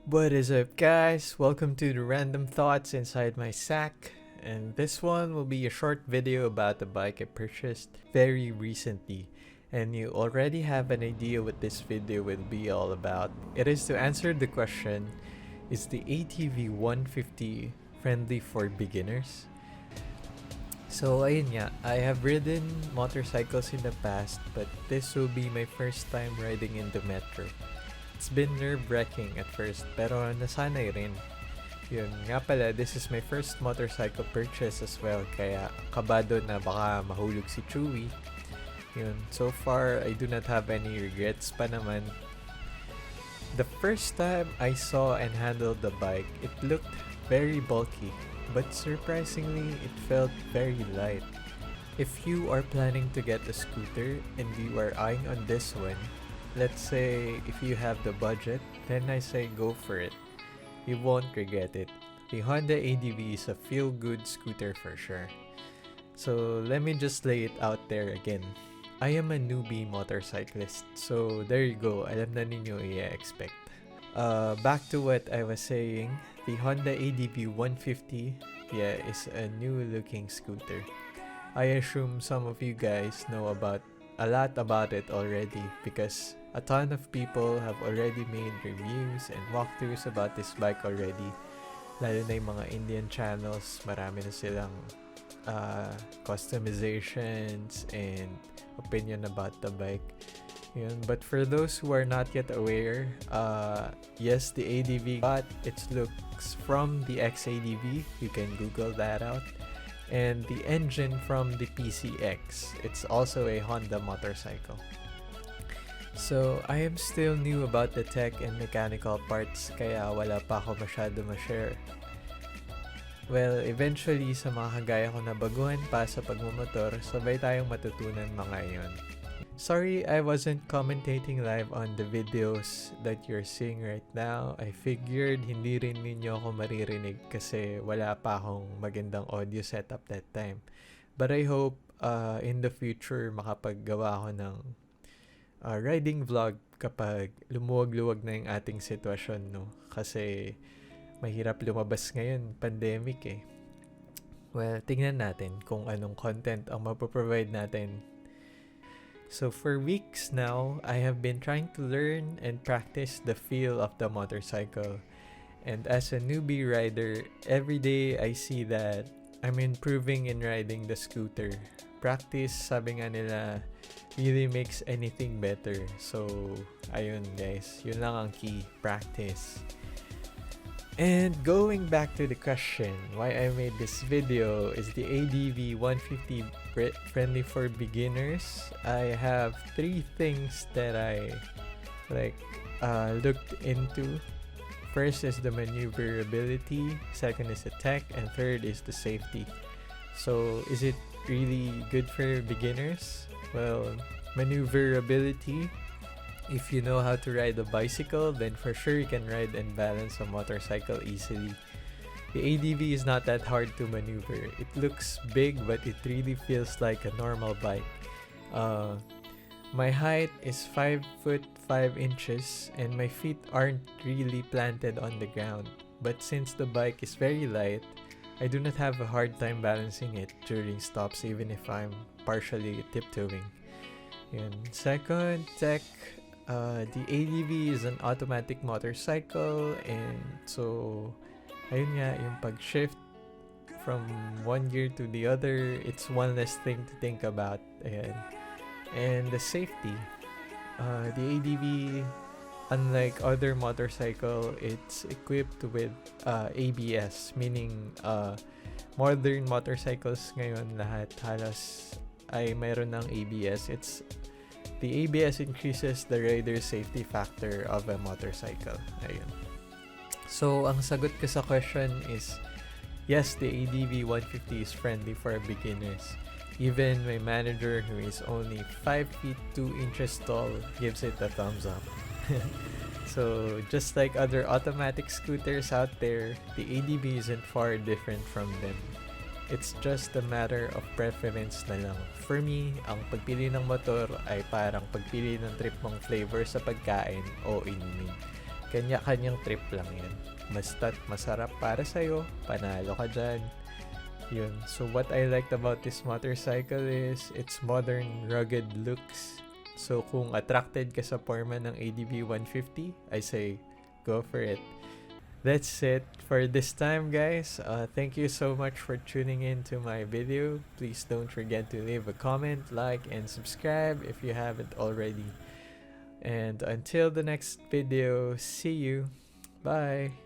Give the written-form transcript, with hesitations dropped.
What is up, guys? Welcome to the random thoughts inside my sack. And this one will be a short video about the bike I purchased very recently. And you already have an idea what this video will be all about. It is to answer the question, is the ADV150 friendly for beginners? So ayun nga, I have ridden motorcycles in the past, but this will be my first time riding in the metro. It's been nerve-wracking at first, pero nasanay rin. Yun nga pala, this is my first motorcycle purchase as well, kaya kabado na baka mahulog si Chewy. Yun, so far, I do not have any regrets pa naman. The first time I saw and handled the bike, it looked very bulky, but surprisingly, it felt very light. If you are planning to get a scooter and you are eyeing on this one, let's say if you have the budget, then I say go for it. You won't regret it. The Honda ADV is a feel-good scooter for sure. So let me just lay it out there again. I am a newbie motorcyclist, so there you go. Alam na ninyo i-expect. Back to what I was saying, the Honda ADV150 is a new-looking scooter. I assume some of you guys know a lot about it already because a ton of people have already made reviews and walkthroughs about this bike already. Lalo na yung mga Indian channels, marami na silang customizations and opinion about the bike. Yun. But for those who are not yet aware, yes, the ADV got its looks from the XADV. You can Google that out. And the engine from the PCX. It's also a Honda motorcycle. So, I am still new about the tech and mechanical parts kaya wala pa ako masyado ma-share. Well, eventually sa mga kagaya ko na baguhan pa sa pagmumotor, sabay tayong matutunan mga yon. Sorry I wasn't commentating live on the videos that you're seeing right now. I figured hindi rin ninyo ako maririnig kasi wala pa akong magandang audio setup that time. But I hope in the future makapaggawa ako ng riding vlog kapag lumuwag-luwag na yung ating sitwasyon, no? Kasi mahirap lumabas ngayon, pandemic eh. Well, tingnan natin kung anong content ang mapoprovide natin. So for weeks now, I have been trying to learn and practice the feel of the motorcycle. And as a newbie rider, every day I see that I'm improving in riding the scooter. Practice, sabi nga nila, really makes anything better. So, ayun guys, yun lang ang key, practice. And going back to the question, why I made this video, is the ADV150 friendly for beginners? I have 3 things that I looked into. First is the maneuverability, second is the tech, and third is the safety. So, is it really good for beginners? Well, maneuverability, if you know how to ride a bicycle, then for sure you can ride and balance a motorcycle easily. The ADV is not that hard to maneuver. It looks big, but it really feels like a normal bike. My height is 5 foot 5 inches and my feet aren't really planted on the ground. But since the bike is very light, I do not have a hard time balancing it during stops even if I'm partially tiptoeing. Yun. Second, tech. The ADV is an automatic motorcycle and so ayun nga, yung pag-shift from one gear to the other, it's one less thing to think about. Ayan. And the safety. The ADV, unlike other motorcycle, it's equipped with ABS, meaning modern motorcycles ngayon lahat halos ay mayroon ng ABS. The ABS increases the rider's safety factor of a motorcycle. Ayun. So, ang sagot ko sa question is, yes, the ADV150 is friendly for beginners. Even my manager, who is only 5 feet 2 inches tall, gives it a thumbs up. So, just like other automatic scooters out there, the ADV isn't far different from them. It's just a matter of preference na lang. For me, ang pagpili ng motor ay parang pagpili ng trip mong flavor sa pagkain o inumin. Kanya-kanyang trip lang yan. Basta't masarap para sa'yo, panalo ka dyan. Yun. So what I liked about this motorcycle is its modern, rugged looks. So kung attracted ka sa forma ng ADV150, I say, go for it. That's it for this time, guys. Thank you so much for tuning in to my video. Please don't forget to leave a comment, like, and subscribe if you haven't already. And until the next video, see you. Bye.